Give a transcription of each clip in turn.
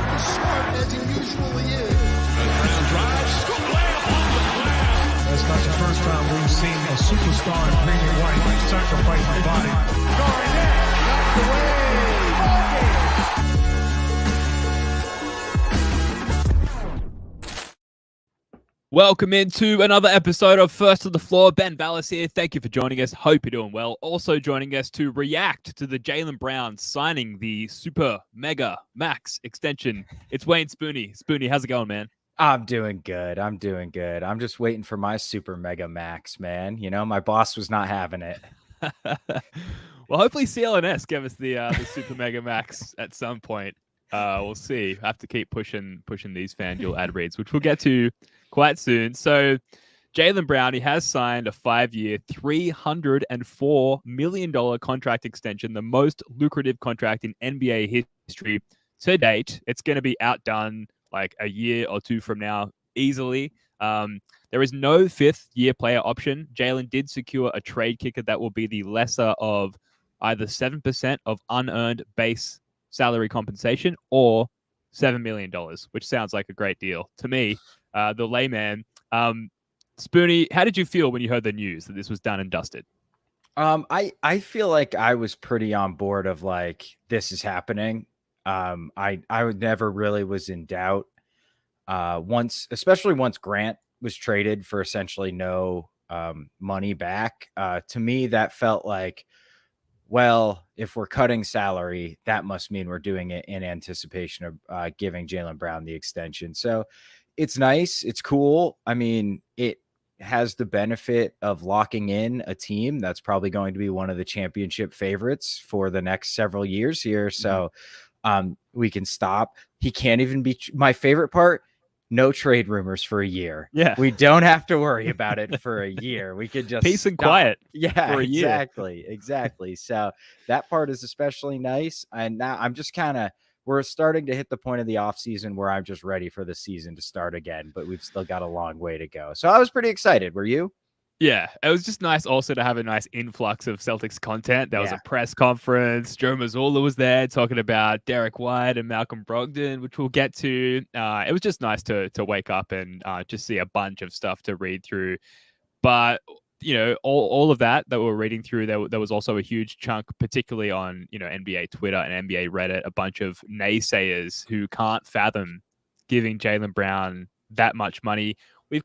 as smart as he usually is. Brown drives, scoop, layup off the glass. That's not the first time we've seen a superstar in green and white sacrifice his body. Garnett knocked away. Welcome into another episode of First to the Floor. Ben Vallis here. Thank you for joining us. Hope you're doing well. Also joining us to react to the Jaylen Brown signing the Super Mega Max extension. It's Wayne Spooney. Spooney, how's it going, man? I'm doing good. I'm just waiting for my Super Mega Max, man. You know, my boss was not having it. Well, hopefully CLNS give us the Super Mega Max at some point. We'll see. I have to keep pushing these FanDuel ad reads, which we'll get to quite soon. So Jaylen Brown, he has signed a 5-year, $304 million contract extension, the most lucrative contract in NBA history to date. It's going to be outdone like a year or two from now easily. There is no 5th-year player option. Jaylen did secure a trade kicker that will be the lesser of either 7% of unearned base salary compensation or $7 million, which sounds like a great deal to me, the layman. Spooney, how did you feel when you heard the news that this was done and dusted? I feel like I was pretty on board of like, this is happening. I never really was in doubt. Especially once Grant was traded for essentially no money back. To me, that felt like, well, if we're cutting salary, that must mean we're doing it in anticipation of giving Jaylen Brown the extension. So it's nice. It's cool. I mean, it has the benefit of locking in a team that's probably going to be one of the championship favorites for the next several years here. So we can stop. He can't even be my favorite part. No trade rumors for a year. Yeah. We don't have to worry about it for a year. We could just peace and quiet. Yeah, for a year. Exactly. So that part is especially nice. And now I'm just we're starting to hit the point of the offseason where I'm just ready for the season to start again, but we've still got a long way to go. So I was pretty excited. Were you? Yeah, it was just nice also to have a nice influx of Celtics content. There was a press conference. Joe Mazzulla was there talking about Derek White and Malcolm Brogdon, which we'll get to. It was just nice to wake up and just see a bunch of stuff to read through. But, you know, all of that we're reading through, there was also a huge chunk, particularly on, you know, NBA Twitter and NBA Reddit, a bunch of naysayers who can't fathom giving Jaylen Brown that much money. We've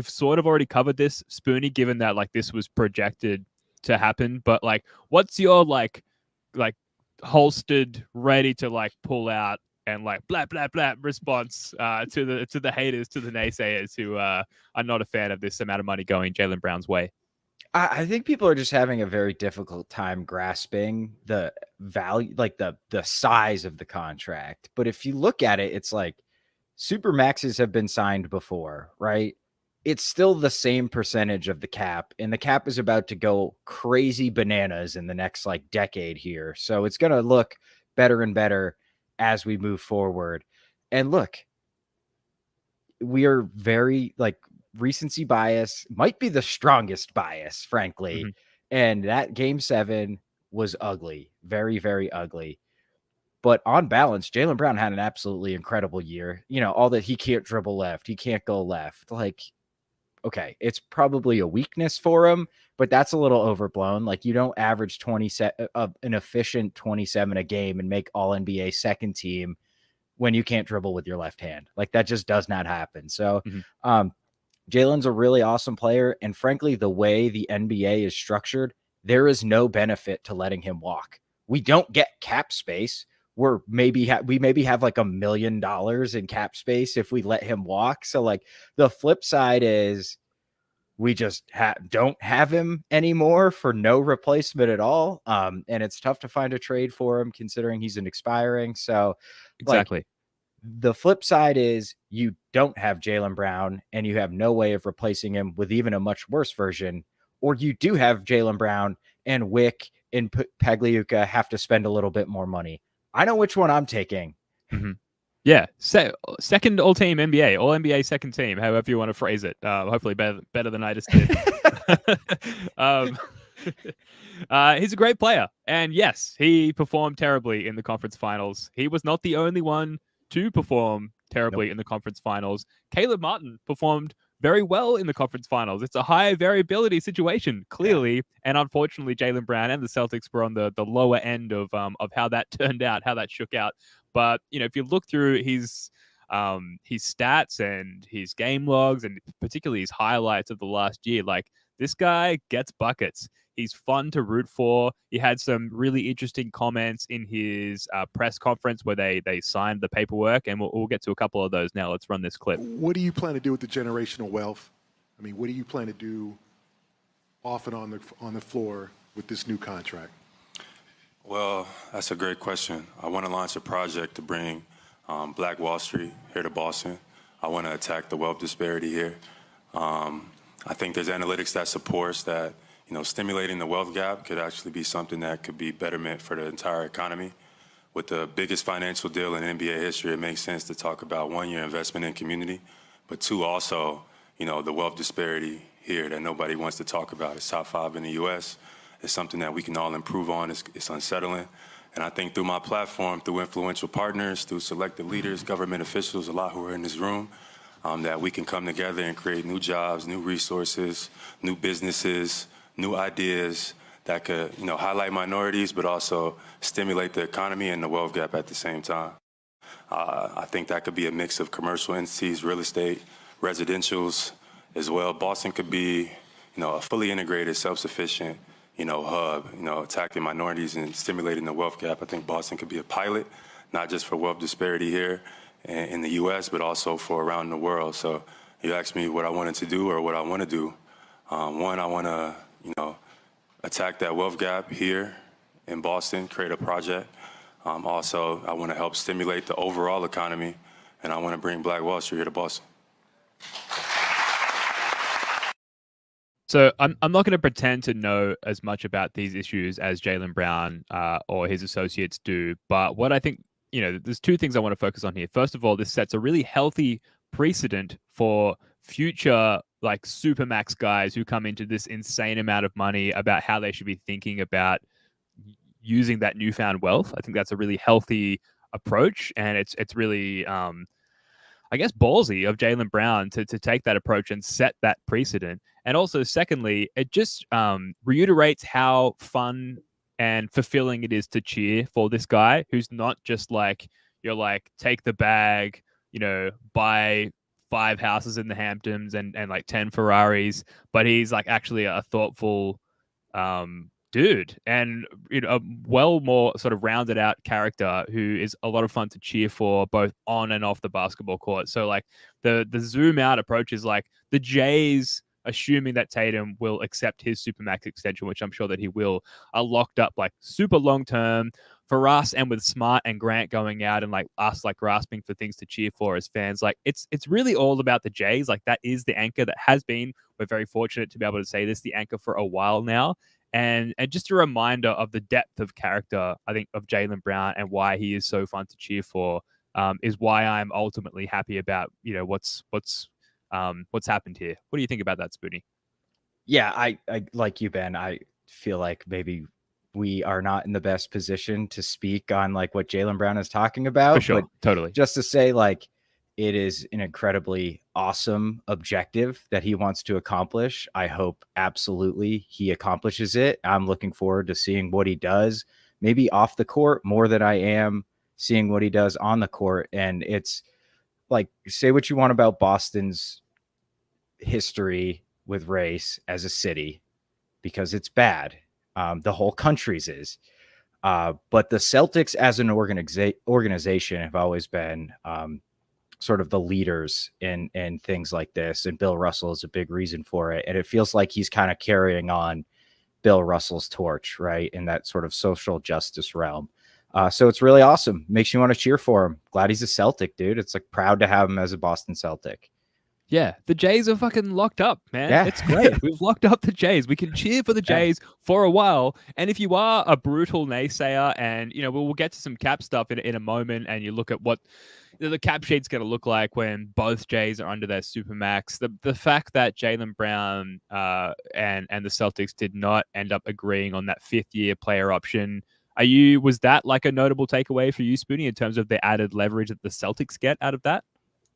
sort of already covered this, Spooney, given that like this was projected to happen. But like, what's your like holstered, ready to like pull out and like blah blah blah response to the haters, to the naysayers who are not a fan of this amount of money going Jaylen Brown's way? I think people are just having a very difficult time grasping the value, like the size of the contract. But if you look at it, it's like, super maxes have been signed before, right? It's still the same percentage of the cap, and the cap is about to go crazy bananas in the next like decade here. So it's going to look better and better as we move forward. And look, we are very like recency bias might be the strongest bias, frankly. And that game 7 was ugly, very, very ugly. But on balance, Jaylen Brown had an absolutely incredible year. You know, all that he can't dribble left, he can't go left. Like, okay, it's probably a weakness for him, but that's a little overblown. Like, you don't average an efficient 27 a game and make all NBA second team when you can't dribble with your left hand. Like, that just does not happen. So, Jaylen's a really awesome player. And frankly, the way the NBA is structured, there is no benefit to letting him walk. We don't get cap space. We maybe have like $1 million in cap space if we let him walk. So like the flip side is we just don't have him anymore for no replacement at all. And it's tough to find a trade for him considering he's an expiring. So exactly. Like, the flip side is you don't have Jaylen Brown and you have no way of replacing him with even a much worse version, or you do have Jaylen Brown and Wick and Pagliuca have to spend a little bit more money. I know which one I'm taking. Yeah. Second all-team NBA, all-NBA second team, however you want to phrase it. Hopefully better than I just did. He's a great player. And yes, he performed terribly in the conference finals. He was not the only one to perform terribly in the conference finals. Caleb Martin performed very well in the conference finals. It's a high variability situation, clearly. And unfortunately, Jaylen Brown and the Celtics were on the lower end of how that turned out, how that shook out. But, if you look through his stats and his game logs, and particularly his highlights of the last year, like, this guy gets buckets. He's fun to root for. He had some really interesting comments in his press conference where they signed the paperwork, and we'll get to a couple of those now. Let's run this clip. What do you plan to do with the generational wealth? I mean, what do you plan to do off and on the floor with this new contract? Well, that's a great question. I want to launch a project to bring Black Wall Street here to Boston. I want to attack the wealth disparity here. I think there's analytics that supports that, stimulating the wealth gap could actually be something that could be betterment for the entire economy. With the biggest financial deal in NBA history, it makes sense to talk about 1 year investment in community, but 2, also, the wealth disparity here that nobody wants to talk about. It's top 5 in the U.S. It's something that we can all improve on. It's unsettling. And I think through my platform, through influential partners, through selected leaders, government officials, a lot who are in this room, that we can come together and create new jobs, new resources, new businesses, new ideas that could, highlight minorities, but also stimulate the economy and the wealth gap at the same time. I think that could be a mix of commercial entities, real estate, residentials as well. Boston could be, a fully integrated, self-sufficient, hub, attacking minorities and stimulating the wealth gap. I think Boston could be a pilot, not just for wealth disparity here in the U.S., but also for around the world. So you asked me what I wanted to do or what I want to do. One, I want to, attack that wealth gap here in Boston, create a project. Also, I want to help stimulate the overall economy, and I want to bring Black Wall Street here to Boston. So I'm not going to pretend to know as much about these issues as Jaylen Brown or his associates do. But what I think, there's 2 things I want to focus on here. First of all, this sets a really healthy precedent for future supermax guys who come into this insane amount of money about how they should be thinking about using that newfound wealth. I think that's a really healthy approach, and it's really ballsy of Jaylen Brown to take that approach and set that precedent. And also, secondly, it just reiterates how fun and fulfilling it is to cheer for this guy who's not just take the bag, buy 5 houses in the Hamptons and 10 Ferraris, but he's actually a thoughtful dude and a well more sort of rounded out character who is a lot of fun to cheer for both on and off the basketball court. So the zoom out approach is the Jays, assuming that Tatum will accept his Supermax extension, which I'm sure that he will, are locked up super long term. For us, and with Smart and Grant going out and us grasping for things to cheer for as fans, it's really all about the Jays. That is the anchor that has been. We're very fortunate to be able to say this, the anchor for a while now. And just a reminder of the depth of character, I think, of Jaylen Brown and why he is so fun to cheer for, is why I'm ultimately happy about what's happened here. What do you think about that, Spoonie? Yeah, I like you, Ben. I feel like maybe we are not in the best position to speak on what Jaylen Brown is talking about. For sure, but totally. Just to say it is an incredibly awesome objective that he wants to accomplish. I hope absolutely he accomplishes it. I'm looking forward to seeing what he does, maybe off the court more than I am seeing what he does on the court. And it's say what you want about Boston's history with race as a city, because it's bad. The whole country's is. But the Celtics as an organization have always been sort of the leaders in things like this. And Bill Russell is a big reason for it. And it feels like he's kind of carrying on Bill Russell's torch, right, in that sort of social justice realm. So it's really awesome. Makes you want to cheer for him. Glad he's a Celtic, dude. It's proud to have him as a Boston Celtic. Yeah, the Jays are fucking locked up, man. Yeah. It's great. We've locked up the Jays. We can cheer for the Jays for a while. And if you are a brutal naysayer, and we'll get to some cap stuff in a moment, and you look at what the cap sheet's going to look like when both Jays are under their supermax. The fact that Jaylen Brown and the Celtics did not end up agreeing on that 5th-year player option Was that like a notable takeaway for you, Spoonie, in terms of the added leverage that the Celtics get out of that?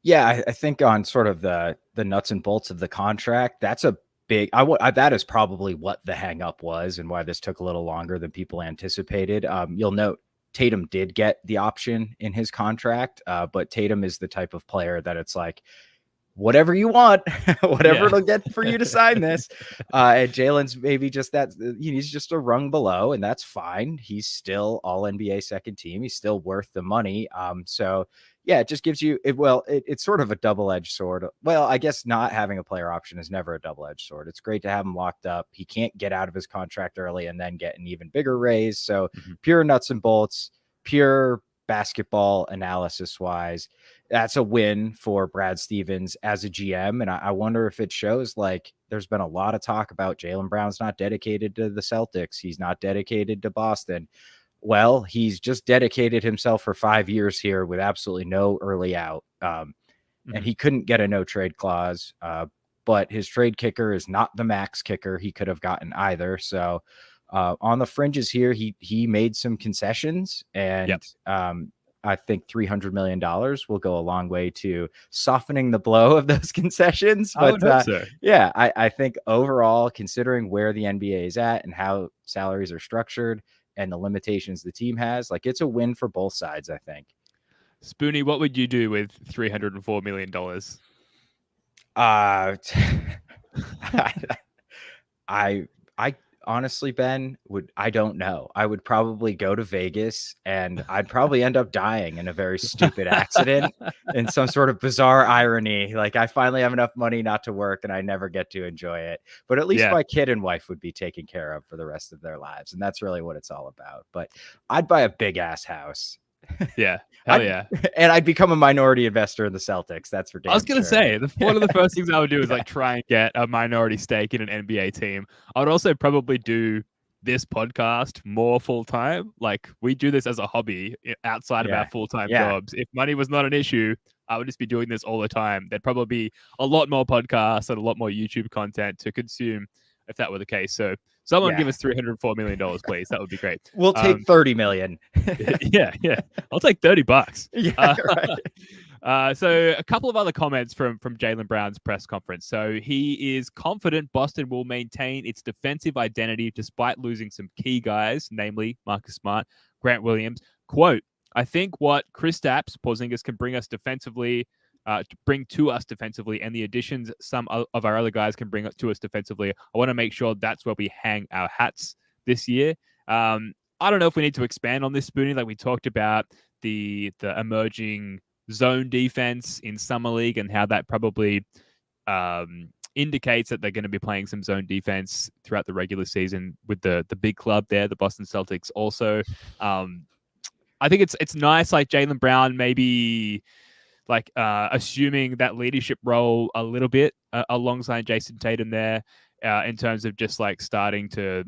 Yeah, I think on sort of the nuts and bolts of the contract, that's a big. That is probably what the hang up was and why this took a little longer than people anticipated. You'll note Tatum did get the option in his contract, but Tatum is the type of player that it's like, whatever you want, whatever it'll get for you to sign this. And Jalen's maybe just that he's just a rung below, and that's fine. He's still all NBA second team. He's still worth the money. So yeah, it just gives you it's sort of a double-edged sword. Well, I guess not having a player option is never a double-edged sword. It's great to have him locked up. He can't get out of his contract early and then get an even bigger raise. So pure nuts and bolts, pure basketball analysis wise, that's a win for Brad Stevens as a GM. And I wonder if it shows, like, there's been a lot of talk about Jaylen Brown's not dedicated to the Celtics. He's not dedicated to Boston. Well, he's just dedicated himself for 5 years here with absolutely no early out. And he couldn't get a no trade clause, but his trade kicker is not the max kicker he could have gotten either. So on the fringes here, he made some concessions, and I think $300 million will go a long way to softening the blow of those concessions. But I would hope so. Yeah, I think overall, considering where the NBA is at and how salaries are structured and the limitations the team has, like, it's a win for both sides, I think. Spoonie, what would you do with $304 million? I honestly, Ben, I don't know. I would probably go to Vegas, and I'd probably end up dying in a very stupid accident in some sort of bizarre irony. Like, I finally have enough money not to work and I never get to enjoy it. But at least my kid and wife would be taken care of for the rest of their lives. And that's really what it's all about. But I'd buy a big ass house. Yeah. Hell yeah. And I'd become a minority investor in the Celtics. That's for damn I was going to sure. say, one of the first things I would do is like try and get a minority stake in an NBA team. I would also probably do this podcast more full time. Like, we do this as a hobby outside of our full-time jobs. If money was not an issue, I would just be doing this all the time. There'd probably be a lot more podcasts and a lot more YouTube content to consume if that were the case. So someone give us $304 million, please. That would be great. We'll take 30 million. yeah. I'll take $30. Yeah, right. So a couple of other comments from Jaylen Brown's press conference. So he is confident Boston will maintain its defensive identity despite losing some key guys, namely Marcus Smart, Grant Williams. Quote, I think what Kristaps Porzingis can bring us defensively, bring to us defensively, and the additions some of our other guys can bring to us defensively, I want to make sure that's where we hang our hats this year. I don't know if we need to expand on this, Spoonie. Like, we talked about the emerging zone defense in Summer League and how that probably indicates that they're going to be playing some zone defense throughout the regular season with the big club there, the Boston Celtics also. I think it's nice, like Jaylen Brown maybe like assuming that leadership role a little bit alongside Jason Tatum there in terms of just like starting to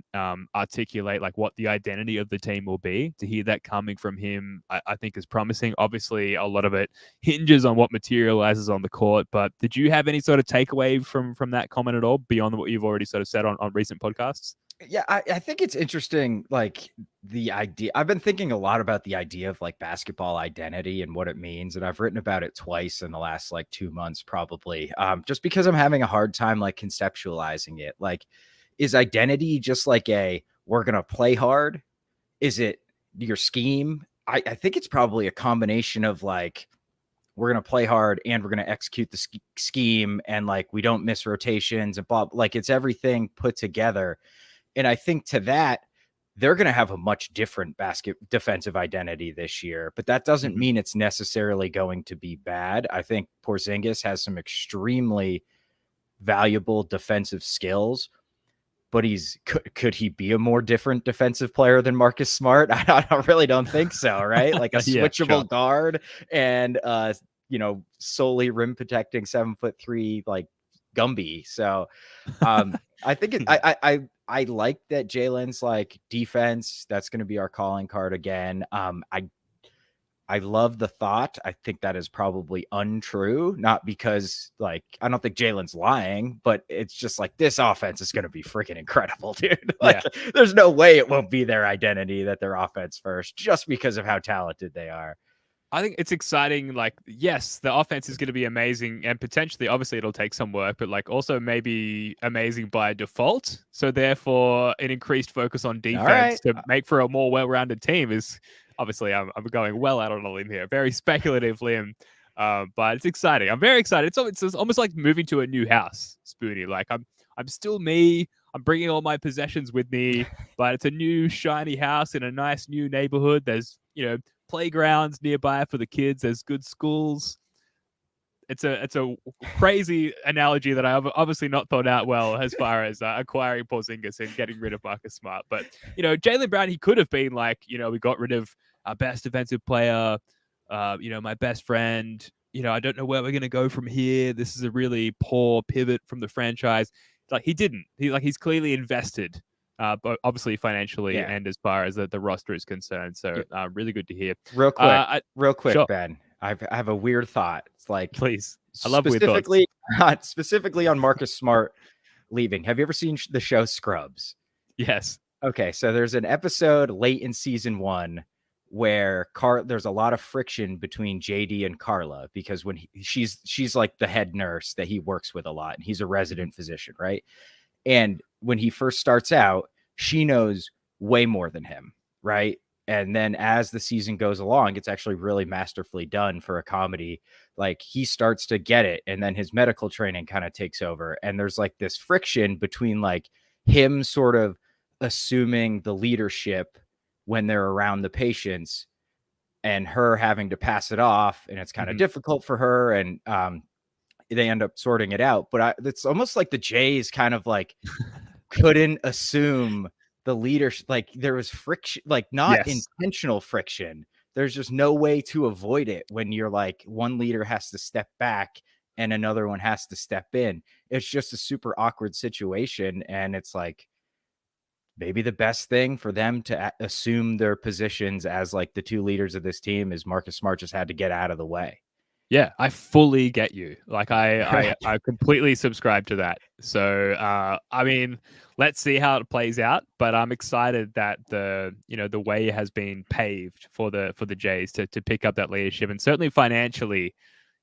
articulate like what the identity of the team will be. To hear that coming from him, I think is promising. Obviously, a lot of it hinges on what materializes on the court. But did you have any sort of takeaway from that comment at all beyond what you've already sort of said on recent podcasts? Yeah, I think it's interesting, like, the idea. I've been thinking a lot about the idea of like basketball identity and what it means. And I've written about it twice in the last like 2 months, probably, just because I'm having a hard time like conceptualizing it. Like, is identity just like we're going to play hard? Is it your scheme? I think it's probably a combination of like, we're going to play hard and we're going to execute the scheme. And like, we don't miss rotations and blah, like it's everything put together. And I think to that, they're going to have a much different defensive identity this year, but that doesn't mean it's necessarily going to be bad. I think Porzingis has some extremely valuable defensive skills, but could he be a more different defensive player than Marcus Smart? I really don't think so. Right. Like a switchable guard and, solely rim protecting 7'3" like Gumby. So I think I like that Jalen's like defense. That's going to be our calling card again. I love the thought. I think that is probably untrue, not because like I don't think Jalen's lying, but it's just like this offense is going to be freaking incredible, dude. Like there's no way it won't be their identity that they're offense first just because of how talented they are. I think it's exciting. Like, yes, the offense is going to be amazing and potentially, obviously, it'll take some work, but like also maybe amazing by default. So, therefore, an increased focus on defense to make for a more well rounded team is obviously, I'm going well out on a limb here, very speculative limb, but it's exciting. I'm very excited. It's almost like moving to a new house, Spoonie. Like, I'm still me. I'm bringing all my possessions with me, but it's a new shiny house in a nice new neighborhood. There's, playgrounds nearby for the kids. There's good schools. It's a crazy analogy that I've obviously not thought out well as far as acquiring Porzingis and getting rid of Marcus Smart. But, Jaylen Brown, he could have been like, we got rid of our best defensive player, my best friend. I don't know where we're going to go from here. This is a really poor pivot from the franchise. Like he didn't. He's clearly invested. But obviously financially and as far as the roster is concerned. So really good to hear. Real quick, sure. Ben, I have a weird thought. It's like, please, I love specifically, specifically on Marcus Smart leaving. Have you ever seen the show Scrubs? Yes. Okay. So there's an episode late in season 1 where there's a lot of friction between JD and Carla because when she's like the head nurse that he works with a lot and he's a resident physician. Right. And when he first starts out, she knows way more than him, right? And then as the season goes along, it's actually really masterfully done for a comedy. Like he starts to get it, and then his medical training kind of takes over. And there's like this friction between like him sort of assuming the leadership when they're around the patients and her having to pass it off. And it's kind of difficult for her. And they end up sorting it out, but it's almost like the Jays kind of like couldn't assume the leadership. Like there was friction, like not intentional friction. There's just no way to avoid it when you're like one leader has to step back and another one has to step in. It's just a super awkward situation. And it's like maybe the best thing for them to assume their positions as like the two leaders of this team is Marcus Smart just had to get out of the way. Yeah, I fully get you. Like I completely subscribe to that. So, I mean, let's see how it plays out, but I'm excited that the way has been paved for the Jays to pick up that leadership, and certainly financially,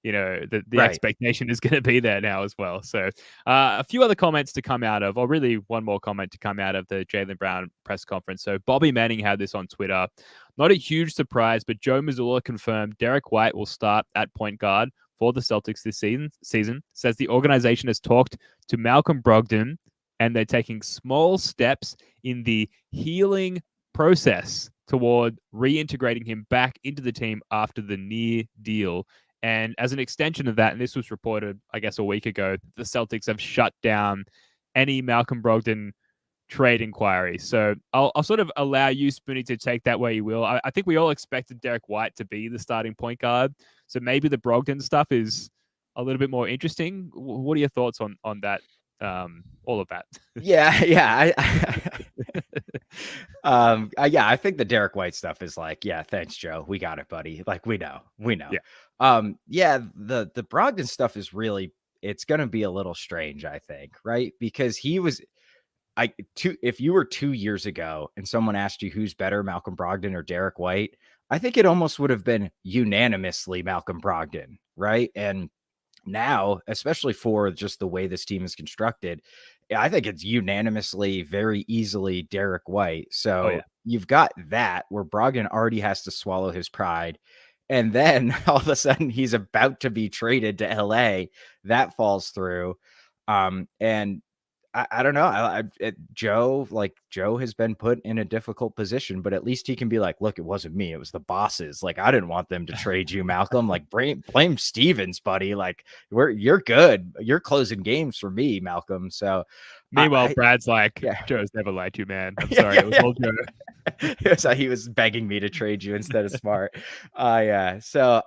the expectation is going to be there now as well. So a few other comments to come out of, or really one more comment to come out of the Jaylen Brown press conference. So Bobby Manning had this on Twitter. Not a huge surprise, but Joe Mazzulla confirmed Derek White will start at point guard for the Celtics this season. Says the organization has talked to Malcolm Brogdon and they're taking small steps in the healing process toward reintegrating him back into the team after the near deal. And as an extension of that, and this was reported, I guess, a week ago, the Celtics have shut down any Malcolm Brogdon trade inquiry. So I'll sort of allow you, Spoonie, to take that where you will. I think we all expected Derek White to be the starting point guard. So maybe the Brogdon stuff is a little bit more interesting. What are your thoughts on that? All of that. Yeah. I think the Derek White stuff is like, yeah, thanks, Joe. We got it, buddy. Like we know. Yeah. The Brogdon stuff is really, it's going to be a little strange, I think, right? Because he was, if you were 2 years ago and someone asked you who's better, Malcolm Brogdon or Derek White, I think it almost would have been unanimously Malcolm Brogdon, right? And now, especially for just the way this team is constructed, I think it's unanimously, very easily Derek White. So you've got that where Brogdon already has to swallow his pride. And then all of a sudden he's about to be traded to LA. That falls through. And I don't know. Joe has been put in a difficult position, but at least he can be like, look, it wasn't me. It was the bosses. Like, I didn't want them to trade you, Malcolm. Like, blame Stevens, buddy. Like, you're good. You're closing games for me, Malcolm. So meanwhile, Brad's like, Joe's never lied to you, man. I'm sorry. It was all Joe. He was begging me to trade you instead of Smart. So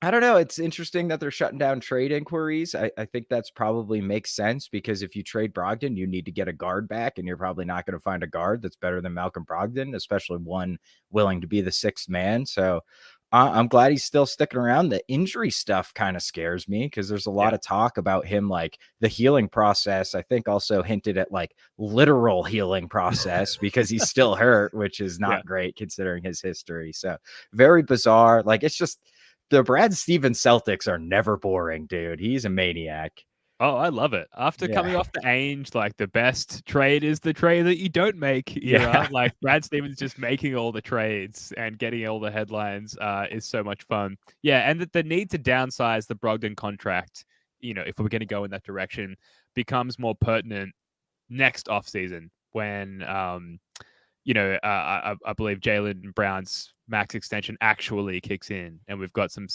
I don't know. It's interesting that they're shutting down trade inquiries. I think that's probably makes sense because if you trade Brogdon, you need to get a guard back, and you're probably not going to find a guard that's better than Malcolm Brogdon, especially one willing to be the sixth man. So I'm glad he's still sticking around. The injury stuff kind of scares me because there's a lot of talk about him, like the healing process. I think also hinted at like literal healing process because he's still hurt, which is not great considering his history. So very bizarre. Like it's just the Brad Stevens Celtics are never boring, dude. He's a maniac. Oh, I love it. After coming off the Ainge, like the best trade is the trade that you don't make era. Like Brad Stevens just making all the trades and getting all the headlines is so much fun. Yeah, and the need to downsize the Brogdon contract, if we're going to go in that direction, becomes more pertinent next offseason when, I believe Jaylen Brown's max extension actually kicks in and we've got some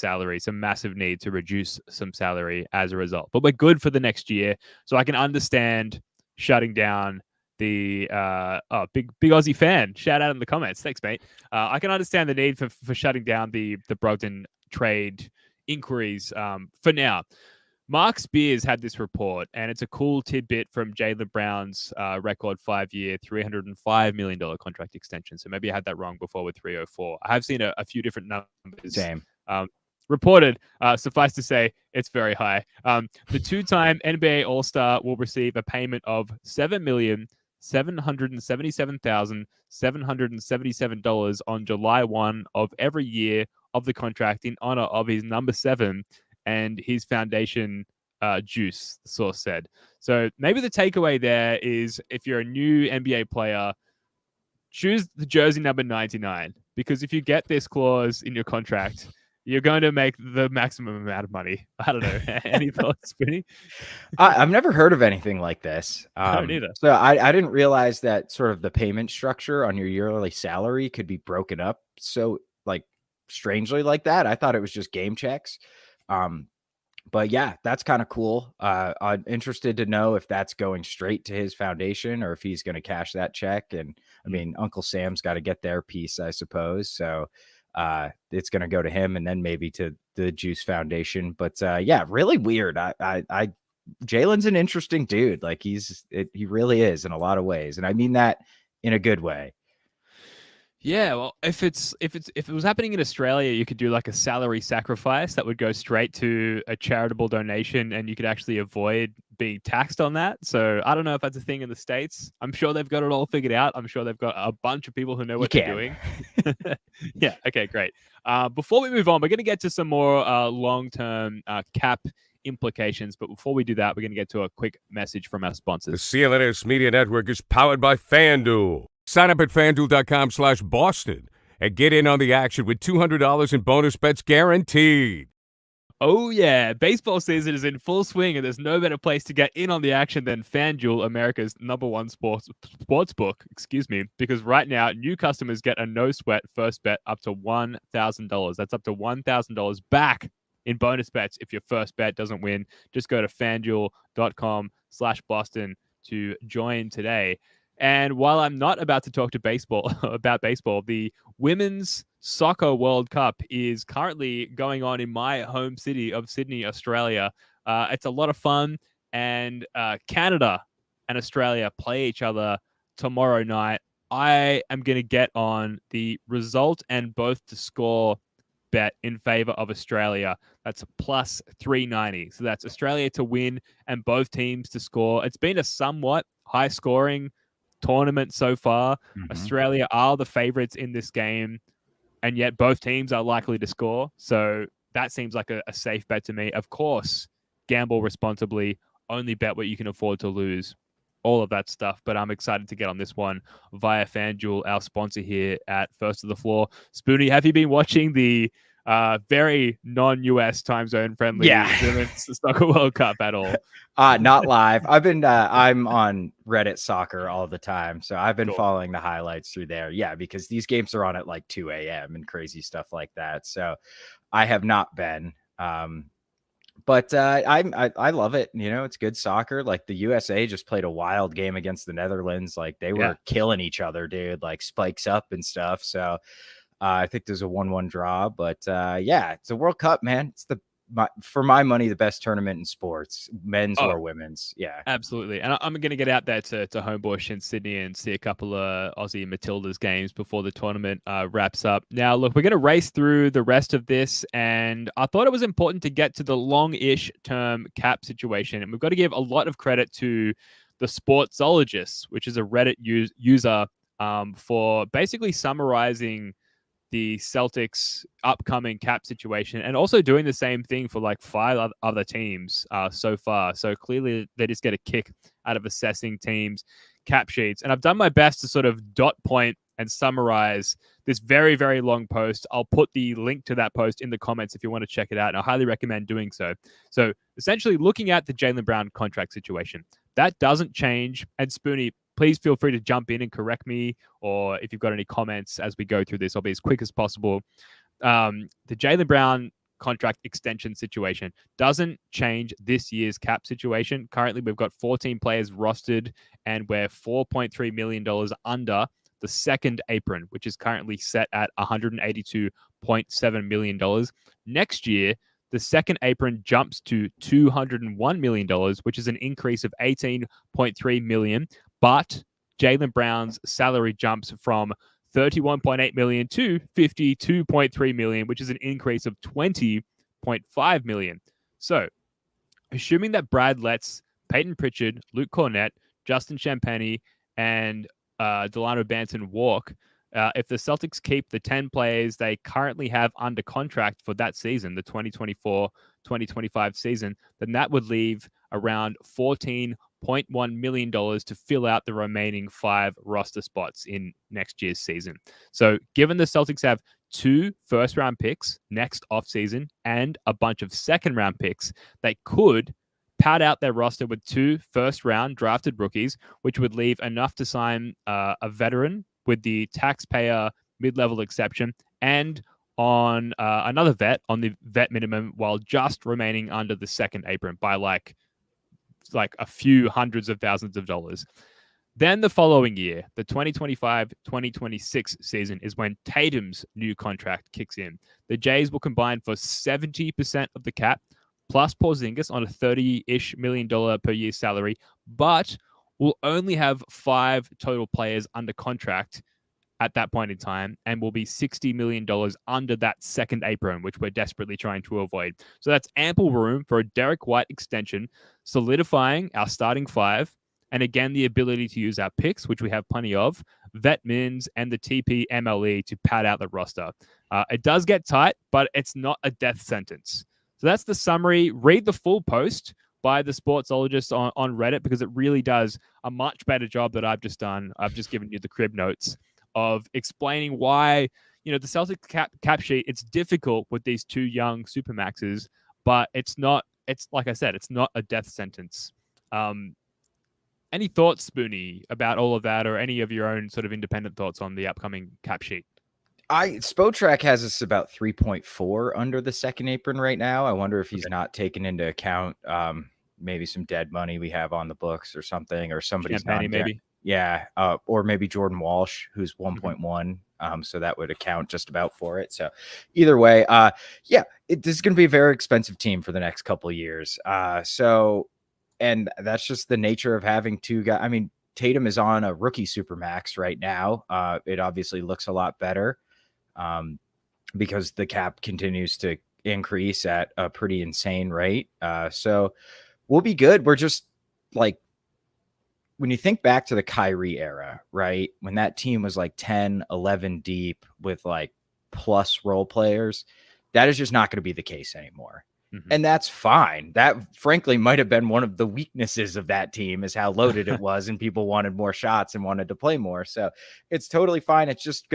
massive need to reduce some salary as a result. But we're good for the next year. So I can understand shutting down the big Aussie fan. Shout out in the comments. Thanks, mate. I can understand the need for shutting down the Brogdon trade inquiries for now. Mark Spears had this report, and it's a cool tidbit from Jaylen Brown's record 5-year, $305 million contract extension. So maybe I had that wrong before with 304. I have seen a few different numbers. Same. Reported. Suffice to say, it's very high. The two-time NBA All-Star will receive a payment of $7,777,777 on July 1 of every year of the contract in honor of his number 7 and his foundation juice, the source said. So maybe the takeaway there is if you're a new NBA player, choose the jersey number 99, because if you get this clause in your contract, you're going to make the maximum amount of money. I don't know. Any thoughts, Spinny? I've never heard of anything like this. I don't either. So I didn't realize that sort of the payment structure on your yearly salary could be broken up so like strangely like that. I thought it was just game checks. But yeah, that's kind of cool. I'm interested to know if that's going straight to his foundation or if he's going to cash that check. And I mean, Uncle Sam's got to get their piece, I suppose. So it's going to go to him and then maybe to the Juice Foundation. But yeah, really weird. Jalen's an interesting dude. Like he really is in a lot of ways. And I mean that in a good way. Yeah, well, if it was happening in Australia, you could do like a salary sacrifice that would go straight to a charitable donation, and you could actually avoid being taxed on that. So I don't know if that's a thing in the States. I'm sure they've got it all figured out. I'm sure they've got a bunch of people who know what they're doing. Yeah. Okay. Great. Before we move on, we're going to get to some more long-term cap implications. But before we do that, we're going to get to a quick message from our sponsors. The CLNS Media Network is powered by FanDuel. Sign up at FanDuel.com/Boston and get in on the action with $200 in bonus bets guaranteed. Oh, yeah. Baseball season is in full swing, and there's no better place to get in on the action than FanDuel, America's #1 sports book, because right now, new customers get a no-sweat first bet up to $1,000. That's up to $1,000 back in bonus bets if your first bet doesn't win. Just go to FanDuel.com/Boston to join today. And while I'm not about to talk to about baseball, the Women's Soccer World Cup is currently going on in my home city of Sydney, Australia. It's a lot of fun, and Canada and Australia play each other tomorrow night. I am going to get on the result and both to score bet in favor of Australia. That's a plus 390. So that's Australia to win and both teams to score. It's been a somewhat high-scoring tournament so far. Australia are the favorites in this game, and yet both teams are likely to score. So that seems like a safe bet to me. Of course, gamble responsibly, only bet what you can afford to lose, all of that stuff. But I'm excited to get on this one via FanDuel, our sponsor here at First of the Floor. Spoonie, have you been watching the very non-US time zone friendly Women's Soccer World Cup at all? Not live. I've been I'm on Reddit Soccer all the time, so I've been following the highlights through there. Yeah, because these games are on at like 2 a.m. and crazy stuff like that. So I have not been. But I love it. You know, it's good soccer. Like the USA just played a wild game against the Netherlands. Like they were killing each other, dude. Like spikes up and stuff. So I think there's a 1-1 draw. But yeah, it's a World Cup, man. It's the for my money, the best tournament in sports, men's or women's. Yeah, absolutely. And I'm going to get out there to Homebush in Sydney and see a couple of Aussie Matildas games before the tournament wraps up. Now, look, we're going to race through the rest of this, and I thought it was important to get to the long-ish term cap situation. And we've got to give a lot of credit to the Sportsologist, which is a Reddit user for basically summarizing the Celtics' upcoming cap situation and also doing the same thing for like 5 other teams so far. So clearly they just get a kick out of assessing teams' cap sheets. And I've done my best to sort of dot point and summarize this very, very long post. I'll put the link to that post in the comments if you want to check it out. And I highly recommend doing so. So essentially looking at the Jaylen Brown contract situation, that doesn't change. And Spoonie, please feel free to jump in and correct me, or if you've got any comments as we go through this, I'll be as quick as possible. The Jaylen Brown contract extension situation doesn't change this year's cap situation. Currently, we've got 14 players rostered, and we're $4.3 million under the second apron, which is currently set at $182.7 million. Next year, the second apron jumps to $201 million, which is an increase of $18.3 million. But Jaylen Brown's salary jumps from $31.8 million to $52.3 million, which is an increase of $20.5 million. So, assuming that Brad lets Peyton Pritchard, Luke Cornett, Justin Champagnie, and Delano Banton walk, if the Celtics keep the 10 players they currently have under contract for that season, the 2024-2025 season, then that would leave around $14.1 million to fill out the remaining 5 roster spots in next year's season. So given the Celtics have 2 first-round picks next offseason and a bunch of second-round picks, they could pad out their roster with 2 first-round drafted rookies, which would leave enough to sign a veteran with the taxpayer mid-level exception and on another vet on the vet minimum while just remaining under the second apron by like a few hundreds of thousands of dollars. Then the following year, the 2025-2026 season is when Tatum's new contract kicks in. The Jays will combine for 70% of the cap plus Porzingis on a $30-ish million per year salary, but will only have 5 total players under contract at that point in time and will be $60 million under that second apron, which we're desperately trying to avoid. So that's ample room for a Derek White extension, solidifying our starting 5, and again, the ability to use our picks, which we have plenty of, vet mins, and the TP MLE to pad out the roster. It does get tight, but it's not a death sentence. So that's the summary. Read the full post by the Sportsologist on Reddit, because it really does a much better job that I've just done. I've just given you the crib notes of explaining why, the Celtics cap sheet, it's difficult with these 2 young supermaxes, but it's like I said, it's not a death sentence. Any thoughts, Spoonie, about all of that, or any of your own sort of independent thoughts on the upcoming cap sheet? Spotrac has us about 3.4 under the second apron right now. I wonder if he's not taken into account maybe some dead money we have on the books or something, or somebody's not maybe. Yeah, or maybe Jordan Walsh, who's 1.1. So that would account just about for it. So either way, this is going to be a very expensive team for the next couple of years. And that's just the nature of having 2 guys. I mean, Tatum is on a rookie supermax right now. It obviously looks a lot better because the cap continues to increase at a pretty insane rate. So we'll be good. We're just like, when you think back to the Kyrie era, right? When that team was like 10, 11 deep with like plus role players, that is just not going to be the case anymore. Mm-hmm. And that's fine. That frankly might have been one of the weaknesses of that team, is how loaded it was and people wanted more shots and wanted to play more. So it's totally fine. It's just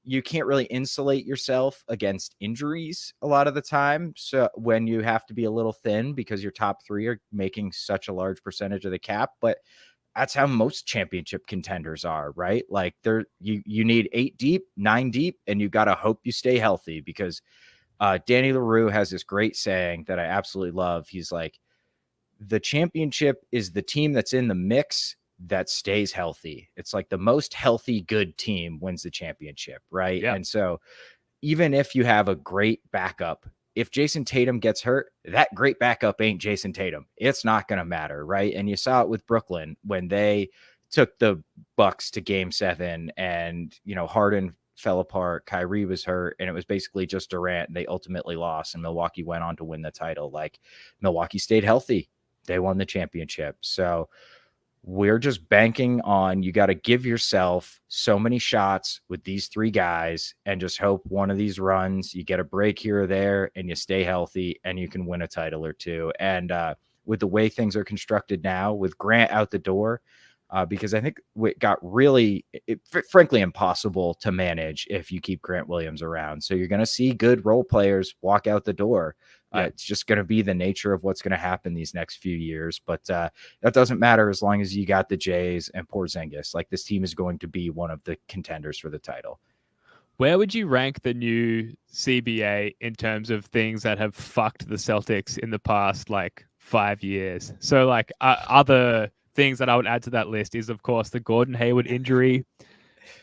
you can't really insulate yourself against injuries a lot of the time. So when you have to be a little thin because your top 3 are making such a large percentage of the cap, but that's how most championship contenders are, right? Like you need 8 deep, 9 deep, and you got to hope you stay healthy, because Danny LaRue has this great saying that I absolutely love. He's like, the championship is the team that's in the mix that stays healthy. It's like the most healthy, good team wins the championship, right? Yeah. And so even if you have a great backup if Jason Tatum gets hurt, that great backup ain't Jason Tatum. It's not going to matter, right? And you saw it with Brooklyn when they took the Bucks to Game 7 and, Harden fell apart, Kyrie was hurt, and it was basically just Durant. They ultimately lost, and Milwaukee went on to win the title. Like, Milwaukee stayed healthy. They won the championship. So we're just banking on, you got to give yourself so many shots with these three guys and just hope one of these runs, you get a break here or there and you stay healthy and you can win a title or two. And with the way things are constructed now, with Grant out the door, because I think it got really, frankly, impossible to manage if you keep Grant Williams around. So you're going to see good role players walk out the door. It's just going to be the nature of what's going to happen these next few years. But that doesn't matter as long as you got the Jays and Porzingis. Like, this team is going to be one of the contenders for the title. Where would you rank the new CBA in terms of things that have fucked the Celtics in the past, 5 years? So, other things that I would add to that list is, of course, the Gordon Hayward injury,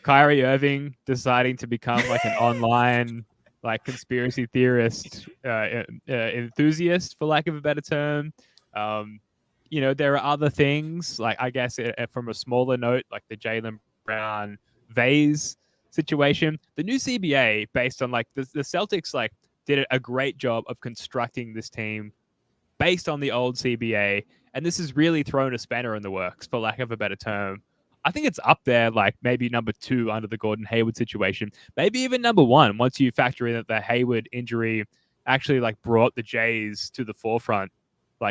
Kyrie Irving deciding to become an online conspiracy theorist enthusiast, for lack of a better term. There are other things, I guess from a smaller note, like the Jaylen Brown vase situation. The new CBA, based on the Celtics did a great job of constructing this team based on the old CBA, and this has really thrown a spanner in the works, for lack of a better term. I think it's up there, maybe number 2 under the Gordon Hayward situation, maybe even number 1 once you factor in that the Hayward injury actually brought the Jays to the forefront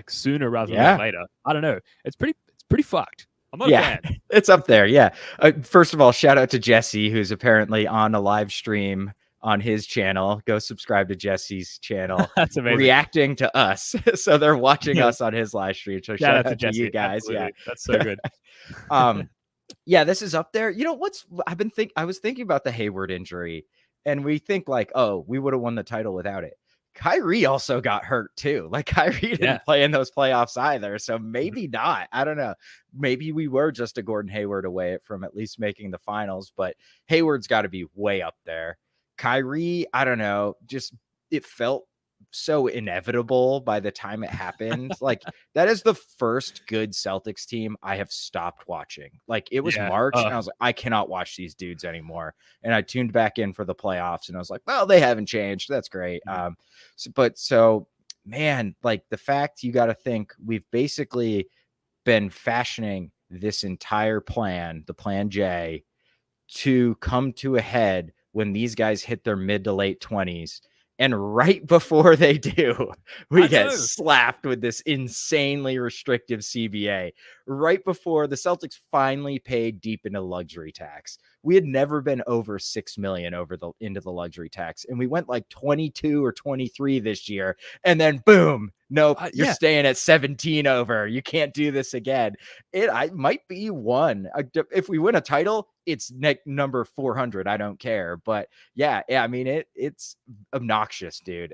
sooner rather than later. I don't know. It's pretty fucked. I'm not a fan. It's up there. Yeah. First of all, shout out to Jesse, who's apparently on a live stream on his channel. Go subscribe to Jesse's channel. That's amazing. Reacting to us. So they're watching us on his live stream. So shout out to you guys. Absolutely. Yeah. That's so good. Yeah, this is up there. I was thinking about the Hayward injury, and we think we would have won the title without it. Kyrie also got hurt too. Kyrie didn't play in those playoffs either. So maybe not. I don't know. Maybe we were just a Gordon Hayward away from at least making the finals, but Hayward's got to be way up there. Kyrie, I don't know. Just, it felt so inevitable by the time it happened. That is the first good Celtics team I have stopped watching. It was March and I was like, I cannot watch these dudes anymore. And I tuned back in for the playoffs and I was like, well, they haven't changed. That's great. Man, the fact, you got to think we've basically been fashioning this entire plan, the plan J, to come to a head when these guys hit their mid to late 20s. And right before they do, we get slapped with this insanely restrictive CBA. Right before the Celtics finally paid deep into luxury tax. We had never been over $6 million into the luxury tax. And we went 22 or 23 this year. And then boom, nope, you're staying at 17 over. You can't do this again. I might be one. If we win a title, it's number 400. I don't care. But yeah. I mean, it's obnoxious, dude.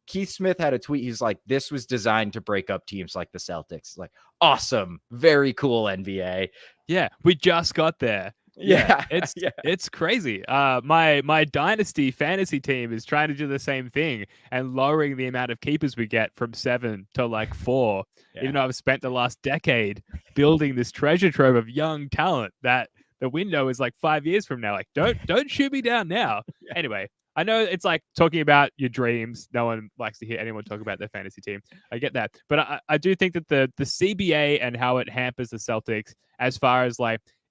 Keith Smith had a tweet. He's like, this was designed to break up teams like the Celtics. Awesome. Very cool, NBA. Yeah. We just got there. Yeah. It's crazy. My dynasty fantasy team is trying to do the same thing and lowering the amount of keepers we get from 7 to 4. Even though I've spent the last decade building this treasure trove of young talent that the window is 5 years from now. Don't shoot me down now. Anyway, I know it's talking about your dreams. No one likes to hear anyone talk about their fantasy team. I get that. But I do think that the CBA and how it hampers the Celtics as far as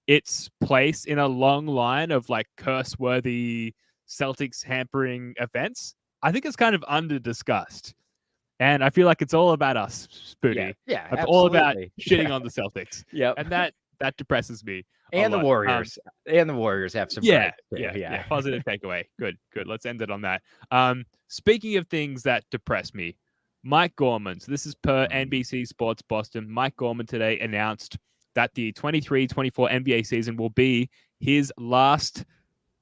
its place in a long line of curse-worthy Celtics hampering events, I think it's kind of under-discussed. And I feel like it's all about us, Spooty. Yeah, it's all about shitting on the Celtics. Yeah. And that depresses me. And the Warriors. And the Warriors have some. Yeah. Positive takeaway. Good. Let's end it on that. Speaking of things that depress me, Mike Gorman. So this is per NBC Sports Boston. Mike Gorman today announced that the 23-24 NBA season will be his last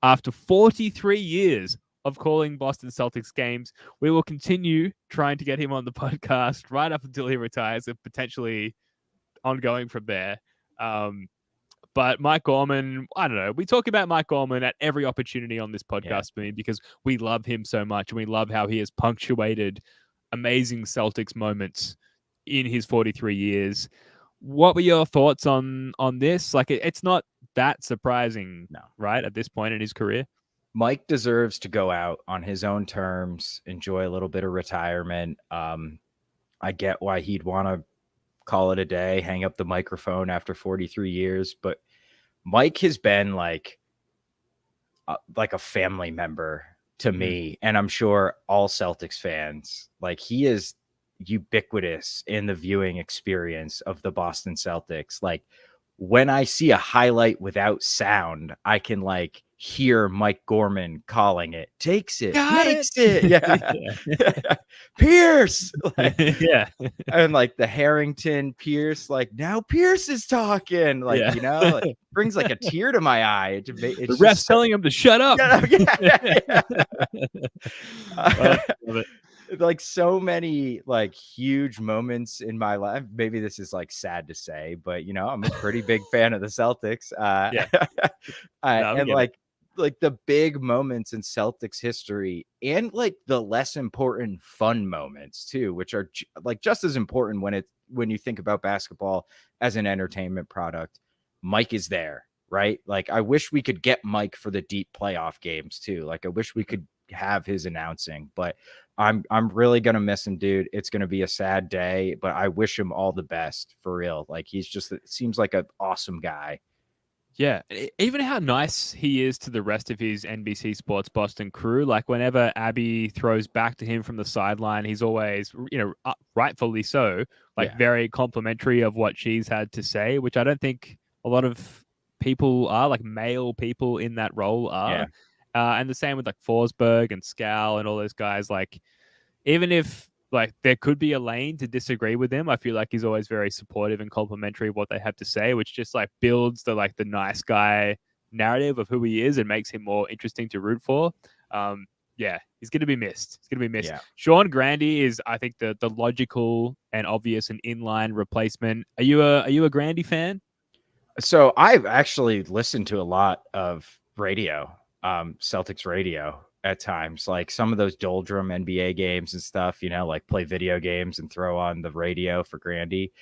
after 43 years of calling Boston Celtics games. We will continue trying to get him on the podcast right up until he retires and potentially ongoing from there. But Mike Gorman, I don't know. We talk about Mike Gorman at every opportunity on this podcast, because we love him so much, and we love how he has punctuated amazing Celtics moments in his 43 years. What were your thoughts on this? Like, it's not that surprising, right, at this point in his career? Mike deserves to go out on his own terms, enjoy a little bit of retirement. I get why he'd want to call it a day, hang up the microphone after 43 years, but Mike has been like a family member to me, and I'm sure all Celtics fans. Like, he is ubiquitous in the viewing experience of the Boston Celtics. Like, when I see a highlight without sound, I can like hear Mike Gorman calling it, takes it, makes it. Yeah. Pierce. Like, yeah. And like the Harrington Pierce, like, now Pierce is talking, like, like, brings like a tear to my eye. The ref's telling him to shut up. Love it. Like, so many like huge moments in my life. Maybe this is like sad to say, but I'm a pretty big fan of the Celtics. And like the big moments in Celtics history, and like the less important fun moments too, which are like just as important when you think about basketball as an entertainment product. Mike is there, right? Like, I wish we could get Mike for the deep playoff games too. Like, I wish we could have his announcing, but I'm really gonna miss him, dude. It's gonna be a sad day, but I wish him all the best, for real. Like, he's just, it seems like an awesome guy. Yeah, even how nice he is to the rest of his NBC Sports Boston crew. Like, whenever Abby throws back to him from the sideline, he's always, rightfully so, like, very complimentary of what she's had to say, which I don't think a lot of people are, like male people in that role are. Yeah. And the same with like Forsberg and Scal and all those guys. Like, even if like there could be a lane to disagree with him, I feel like he's always very supportive and complimentary of what they have to say, which just like builds the nice guy narrative of who he is and makes him more interesting to root for. He's going to be missed. Yeah. Sean Grandy is, I think, the logical and obvious and inline replacement. Are you a Grandy fan? So I've actually listened to a lot of radio, Celtics radio at times, like some of those doldrum NBA games and stuff, like play video games and throw on the radio for Grandy.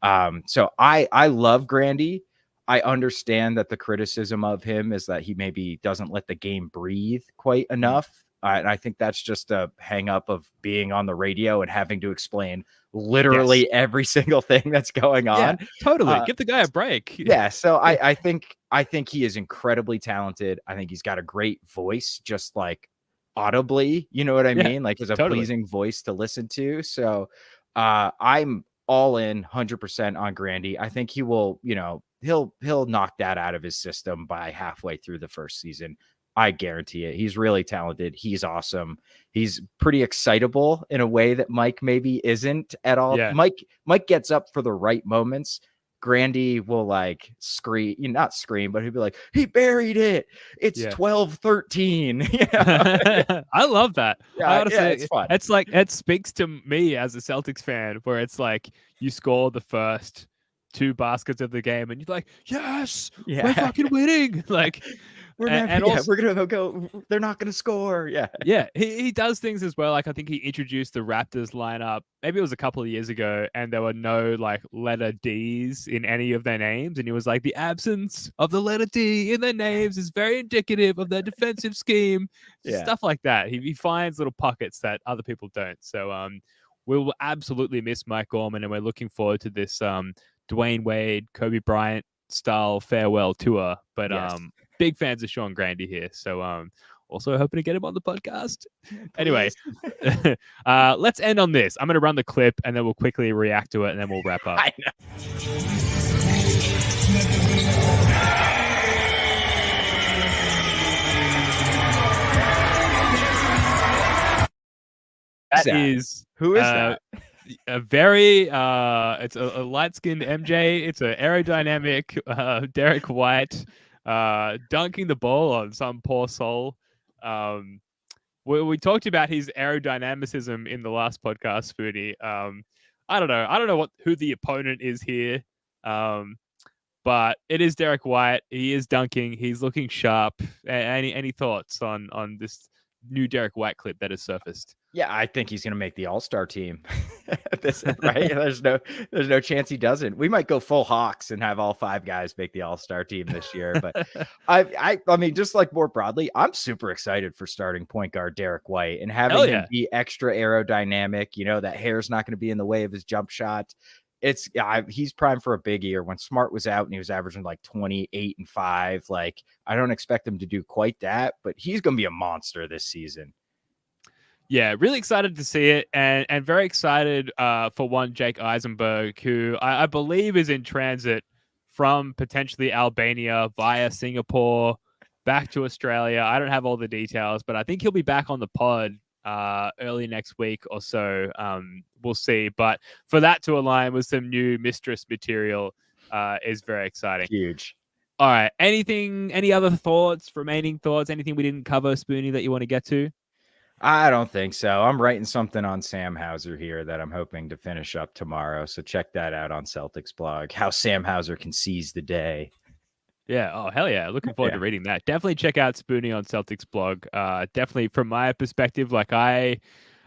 So I love Grandy. I understand that the criticism of him is that he maybe doesn't let the game breathe quite enough. And I think that's just a hang up of being on the radio and having to explain literally every single thing that's going on. Yeah, totally. Give the guy a break. Yeah. So I think he is incredibly talented. I think he's got a great voice, just like audibly, you know what I mean? Like, as a pleasing voice to listen to. So I'm all in 100% on Grandy. I think he will, he'll knock that out of his system by halfway through the first season. I guarantee it. He's really talented. He's awesome. He's pretty excitable in a way that Mike maybe isn't at all. Yeah. Mike gets up for the right moments. Grandy will like scream, not scream, but he'll be like, he buried it. It's 12-13. I love that. Yeah, it's fun. It's like, it speaks to me as a Celtics fan, where it's like you score the first 2 baskets of the game and you're like, yes, we're fucking winning. Like, we're gonna go. They're not gonna score. Yeah. He does things as well. Like, I think he introduced the Raptors lineup. Maybe it was a couple of years ago, and there were no like letter D's in any of their names, and he was like, the absence of the letter D in their names is very indicative of their defensive scheme. Stuff like that. He finds little pockets that other people don't. So we will absolutely miss Mike Gorman, and we're looking forward to this Dwayne Wade, Kobe Bryant style farewell tour. But big fans of Sean Grandy here. So also hoping to get him on the podcast. Anyway, let's end on this. I'm going to run the clip and then we'll quickly react to it and then we'll wrap up. I know. Who is that? A very it's a light-skinned MJ. It's an aerodynamic Derek White dunking the ball on some poor soul. We talked about his aerodynamicism in the last podcast, Foodie. I don't know who the opponent is here, But it is Derek White. He is dunking. He's looking sharp. Any thoughts on this new Derek White clip that has surfaced? Yeah, I think he's going to make the All-Star team. Right? There's no chance he doesn't. We might go full Hawks and have all 5 guys make the All-Star team this year. But I mean, just like more broadly, I'm super excited for starting point guard Derek White and having him be extra aerodynamic. You know, that hair's not going to be in the way of his jump shot. He's primed for a big year. When Smart was out and he was averaging like 28 and 5, like I don't expect him to do quite that, but he's going to be a monster this season. Yeah, really excited to see it, and very excited for one Jake Eisenberg, who I believe is in transit from potentially Albania via Singapore back to Australia. I don't have all the details, but I think he'll be back on the pod early next week or so. We'll see. But for that to align with some new Mistress material is very exciting. Huge. All right. Any other remaining thoughts, anything we didn't cover, Spoonie, that you want to get to? I don't think so. I'm writing something on Sam Hauser here that I'm hoping to finish up tomorrow. So check that out on Celtics blog, how Sam Hauser can seize the day. Yeah. Oh, hell yeah. Looking forward to reading that. Definitely check out Spoonie on Celtics blog. Definitely from my perspective, like I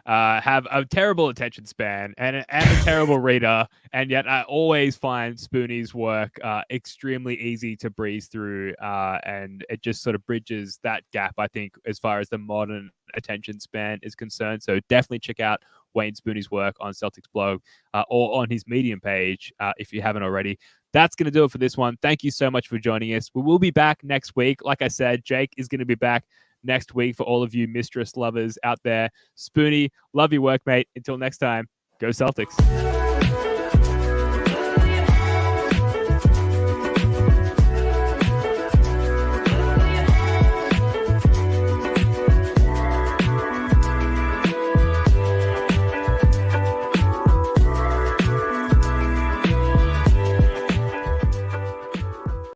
have a terrible attention span and a terrible reader. And yet I always find Spoonie's work extremely easy to breeze through. And it just sort of bridges that gap, I think, as far as the modern attention span is concerned. So definitely check out Wayne Spoonie's work on Celtics blog or on his Medium page if you haven't already. That's going to do it for this one. Thank you so much for joining us. We will be back next week. Like I said, Jake is going to be back next week for all of you Mistress lovers out there. Spoonie, love your work, mate. Until next time, go Celtics.